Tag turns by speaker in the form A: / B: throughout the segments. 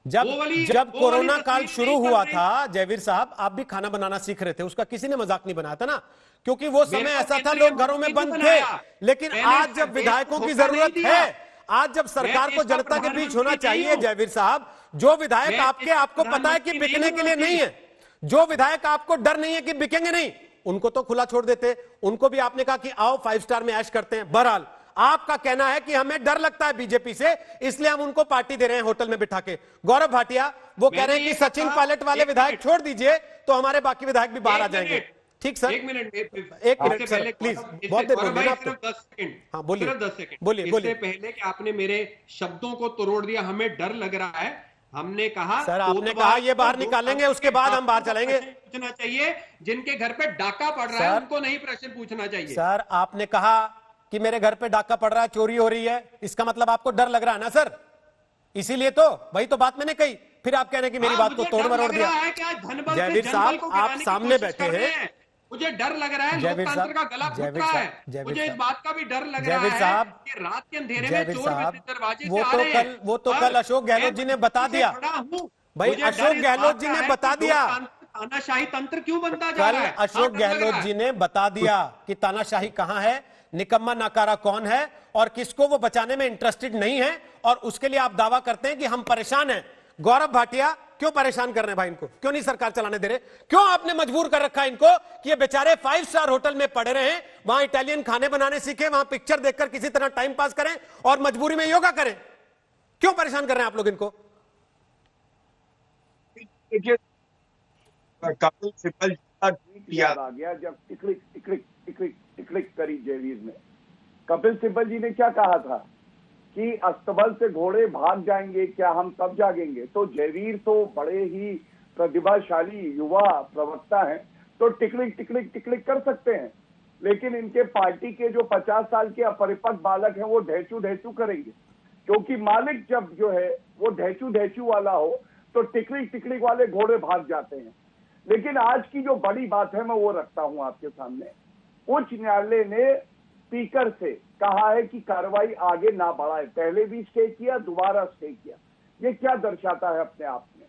A: जब
B: वो वाली
A: जब
B: वो वाली
A: कोरोना काल
B: तस्वीर
A: शुरू
B: नहीं
A: हुआ
B: चल रही।
A: था जयवीर साहब, आप भी खाना बनाना सीख रहे थे, उसका किसी ने मजाक नहीं बनाया था ना, क्योंकि वो
B: मेरे
A: समय
B: को
A: ऐसा था
B: केंद्रीय
A: लोग घरों में
B: मंत्री ने
A: बंद थे।
B: बनाया।
A: लेकिन
B: मैंने
A: आज जब
B: देश को
A: विधायकों की
B: धोखा नहीं
A: जरूरत
B: दिया।
A: है, आज जब
B: मैं
A: सरकार को
B: देश का
A: जनता के बीच होना
B: प्रधानमंत्री नहीं
A: चाहिए
B: हूं।
A: जयवीर साहब, जो विधायक
B: मैं देश
A: आपके,
B: का
A: आपको पता है कि
B: प्रधानमंत्री नहीं
A: बिकने
B: हूं
A: के लिए नहीं
B: रोहित
A: है, जो विधायक आपको डर नहीं है कि बिकेंगे नहीं, उनको तो खुला छोड़ देते। उनको भी आपने कहा कि आओ 5 स्टार में ऐश करते हैं। बहरहाल आपका कहना है कि हमें डर लगता है बीजेपी से, इसलिए हम उनको पार्टी दे रहे हैं होटल में बिठा के। गौरव भाटिया वो कह
B: मैंने
A: रहे हैं
B: ये
A: कि सचिन
B: कहा।
A: पायलट वाले
B: एक
A: विधायक
B: मिनट,
A: छोड़ दीजिए तो हमारे बाकी विधायक भी बाहर आ
B: एक
A: जाएंगे।
B: मिनट,
A: ठीक सर,
B: एक मिनट।
A: एक
B: इससे
A: मिनट सर
B: पहले
A: प्लीज,
B: गौरव, इससे
A: बहुत देर बोल
B: गौरव
A: दिया ना
B: भाई
A: आप तो।
B: सिर्फ 10 सेकंड,
A: हाँ बोलिए,
B: सिर्फ 10 सेकंड।
A: बोलिए
B: इससे
A: बोलिए।
B: पहले कि आपने मेरे शब्दों को तोड़ दिया, हमें डर लग रहा है, हमने कहा
A: सर आपने कहा
B: कोतवाल
A: ये
B: को
A: बाहर
B: दो
A: निकालेंगे,
B: अंक
A: उसके
B: के
A: बाद हम बाहर
B: डाकुओं को
A: चलेंगे।
B: प्रश्न पूछना चाहिए, जिनके घर पे डाका पड़ रहा है
A: सर,
B: उनको नहीं प्रश्न पूछना चाहिए।
A: सर आपने कहा कि मेरे घर पे डाका पड़ रहा है, चोरी हो रही है, इसका मतलब आपको डर लग रहा है ना सर, इसीलिए तो, वही तो बात मैंने कही। फिर आप कह रहे हैं कि मेरी
B: हाँ,
A: बात को
B: मुझे
A: तोड़
B: डर
A: मरोड़
B: लग
A: दिया।
B: रहा है कि आज धनबल से
A: जयवीर
B: जनबल
A: साहब
B: को
A: आप
B: गिराने की
A: सामने
B: कोशिश
A: बैठे
B: कर रहे
A: हैं।
B: हैं। मुझे डर लग रहा है,
A: जयवीर
B: लोकतंत्र का
A: साहब,
B: गला घुट
A: जयवीर
B: रहा
A: साहब,
B: है।
A: जयवीर
B: मुझे इस
A: साहब,
B: बात का भी डर लग रहा
A: जयवीर
B: है
A: साहब,
B: कि रात के अंधेरे में
A: जयवीर
B: चोर
A: साहब,
B: दरवाजे से
A: वो
B: आ
A: तो
B: रहे हैं।
A: कल, वो तो
B: और
A: कल अशोक
B: मैं
A: गहलोत जी ने बता
B: मजबूती से
A: दिया।
B: खड़ा हूं।
A: भाई
B: मुझे डर
A: अशोक
B: इस
A: गहलोत
B: बात
A: जी
B: का
A: ने
B: है कि
A: बता दिया,
B: तानाशाही तंत्र क्यों बनता जा रहा
A: कल
B: है। हाँ,
A: अशोक
B: डर लग
A: गहलोत
B: रहा
A: जी
B: है।
A: ने बता दिया कि तानाशाही कहां है, निकम्मा नाकारा कौन है और किसको वो बचाने में इंटरेस्टेड नहीं है, और उसके लिए आप दावा करते हैं कि हम परेशान हैं। गौरव भाटिया क्यों परेशान कर रहे हैं भाई इनको, क्यों नहीं सरकार चलाने दे रहे, क्यों आपने मजबूर कर रखा है इनको कि ये बेचारे 5 स्टार होटल में पड़े रहे, वहां इटालियन खाने बनाने सीखे, वहां पिक्चर देखकर किसी तरह टाइम पास करें और मजबूरी में योगा करें, क्यों परेशान कर रहे हैं आप लोग इनको?
C: देखिए, कपिल सिब्बल का ट्वीट
D: याद आ गया जब टिकलिक टिकलिक टिकलिक टिकलिक करी जयवीर ने। कपिल सिब्बल जी ने क्या कहा था कि अस्तबल से घोड़े भाग जाएंगे, क्या हम तब जागेंगे। तो जयवीर तो बड़े ही प्रतिभाशाली युवा प्रवक्ता हैं, तो टिकलिक टिकलिक टिकलिक कर सकते हैं, लेकिन इनके पार्टी के जो 50 साल के अपरिपक्व बालक हैं वो ढेचू ढेचू करेंगे, क्योंकि मालिक जब जो है वो ढेचू ढेचू वाला हो तो टिकलिक टिकलिक वाले घोड़े भाग जाते हैं। लेकिन आज की जो बड़ी बात है मैं वो रखता हूं आपके सामने। उच्च न्यायालय ने स्पीकर से कहा है कि कार्रवाई आगे ना बढ़ाए, पहले भी स्टे किया, दोबारा स्टे किया। ये क्या दर्शाता है अपने आप में?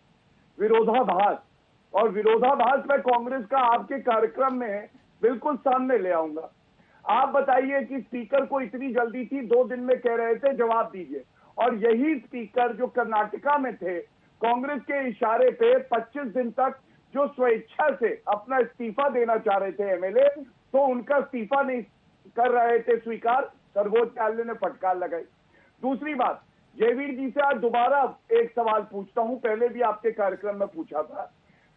D: विरोधाभास। और विरोधाभास मैं कांग्रेस का आपके कार्यक्रम में बिल्कुल सामने ले आऊंगा। आप बताइए कि स्पीकर को इतनी जल्दी थी, 2 दिन में कह रहे थे जवाब दीजिए, और यही स्पीकर जो कर्नाटका में थे, कांग्रेस के इशारे पे 25 दिन तक जो स्वेच्छा से अपना इस्तीफा देना चाह रहे थे एमएलए, तो उनका इस्तीफा नहीं कर रहे थे स्वीकार, सर्वोच्च न्यायालय ने फटकार लगाई। दूसरी बात, जयवीर जी से आज दोबारा एक सवाल पूछता हूं, पहले भी आपके कार्यक्रम में पूछा था।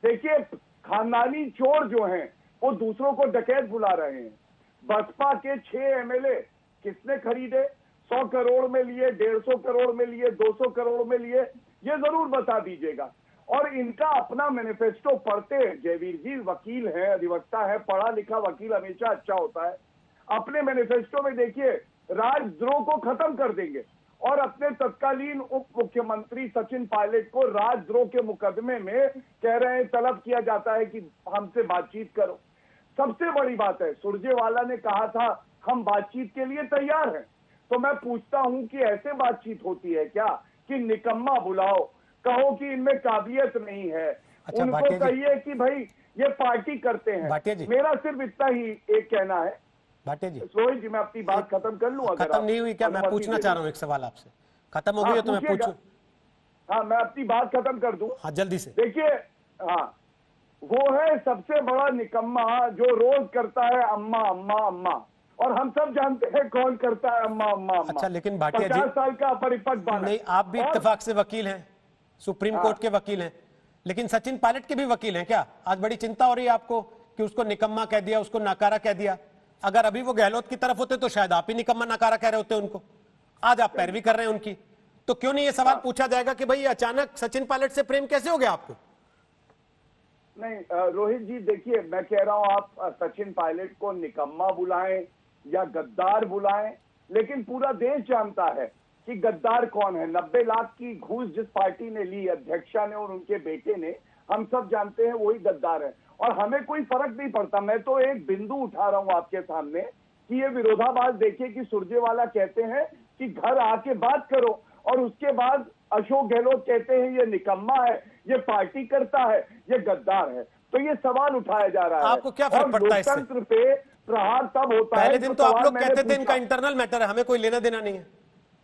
D: देखिए, खानदानी चोर जो हैं वो दूसरों को डकैत बुला रहे हैं। बसपा के 6 एमएलए किसने खरीदे? 100 करोड़ में लिए, 150 करोड़ में लिए, 200 करोड़ में लिए, ये जरूर बता दीजिएगा। और इनका अपना मैनिफेस्टो पढ़ते हैं, जयवीर जी वकील है, अधिवक्ता है, पढ़ा लिखा वकील हमेशा अच्छा होता है। अपने मैनिफेस्टो में देखिए, राजद्रोह को खत्म कर देंगे, और अपने तत्कालीन उप मुख्यमंत्री सचिन पायलट को राजद्रोह के मुकदमे में कह रहे हैं, तलब किया जाता है कि हमसे बातचीत करो। सबसे बड़ी बात है, सुरजेवाला ने कहा था हम बातचीत के लिए तैयार हैं। तो मैं पूछता हूं कि ऐसे बातचीत होती है क्या कि निकम्मा बुलाओ, कहो कि इनमें काबिलियत नहीं है,
A: अच्छा,
D: उनको कहिए कि भाई ये पार्टी करते हैं। मेरा सिर्फ इतना ही एक कहना है।
A: भाटिया जी,
D: रोहित जी, मैं अपनी बात खत्म कर लूं?
A: खत्म नहीं हुई क्या? मैं पूछना चाह रहा हूं एक सवाल आपसे, खत्म हो गई है तो मैं पूछूं?
D: हाँ, मैं अपनी बात खत्म कर दूं।
A: हाँ जल्दी से।
D: देखिए, हाँ, वो है सबसे बड़ा निकम्मा जो रोज करता है अम्मा अम्मा अम्मा, और हम सब जानते हैं कौन करता है अम्मा अम्मा अम्मा।
A: अच्छा, लेकिन भाटिया जी,
D: 50 साल का अपरिपक्व बालक।
A: नहीं, आप भी इत्तेफाक से वकील हैं, सुप्रीम कोर्ट के वकील हैं, लेकिन सचिन पायलट के भी वकील हैं क्या? आज बड़ी चिंता हो रही है आपको कि उसको निकम्मा कह दिया, उसको नाकारा कह दिया। अगर अभी वो गहलोत की तरफ होते तो शायद आप ही निकम्मा नाकारा कह रहे होते उनको। आज आप पैरवी कर रहे हैं उनकी, तो क्यों नहीं ये सवाल पूछा जाएगा कि भाई अचानक सचिन पायलट से प्रेम कैसे हो गया आपको?
D: नहीं रोहित जी, देखिए, मैं कह रहा हूं आप सचिन पायलट को निकम्मा बुलाएं या गद्दार बुलाएं, लेकिन पूरा देश जानता है कि गद्दार कौन है। 90 लाख की घूस जिस पार्टी ने ली, अध्यक्षा ने और उनके बेटे ने, हम सब जानते हैं वही गद्दार है। और हमें कोई फर्क नहीं पड़ता। मैं तो एक बिंदु उठा रहा हूं आपके सामने कि ये विरोधाभास देखिए कि सुरजेवाला कहते हैं कि घर आके बात करो, और उसके बाद अशोक गहलोत कहते हैं ये निकम्मा है, ये पार्टी करता है, ये गद्दार है। तो ये सवाल उठाया जा रहा है।
A: आपको क्या फर्क
D: और
A: पड़ता है इससे?
D: लोकतंत्र पे प्रहार तब होता है।
A: पहले दिन
D: जो
A: तो आप
D: सवाल
A: लोग
D: मैंने
A: कहते थे
D: पूछा।
A: इनका इंटरनल मैटर है, हमें कोई लेना देना नहीं है।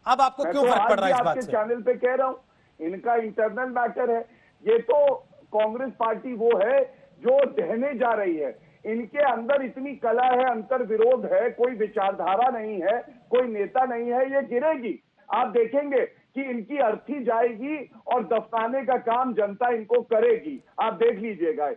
A: अब आपको
D: मैं
A: क्यों
D: तो
A: फर्क
D: आज
A: पड़ रहा
D: भी
A: है इस बात
D: आपके
A: से?
D: चैनल पे कह रहा हूं, इनका इंटरनल मैटर है। ये तो कांग्रेस पार्टी वो है जो ढहने जा रही है। इनके अंदर इतनी कला है, अंतर विरोध है, कोई विचारधारा नहीं है, कोई नेता नहीं है, ये गिरेगी। आप देखेंगे कि इनकी अर्थी जाएगी और दफनाने का काम जनता इनको करेगी। आप देख लीजिएगा।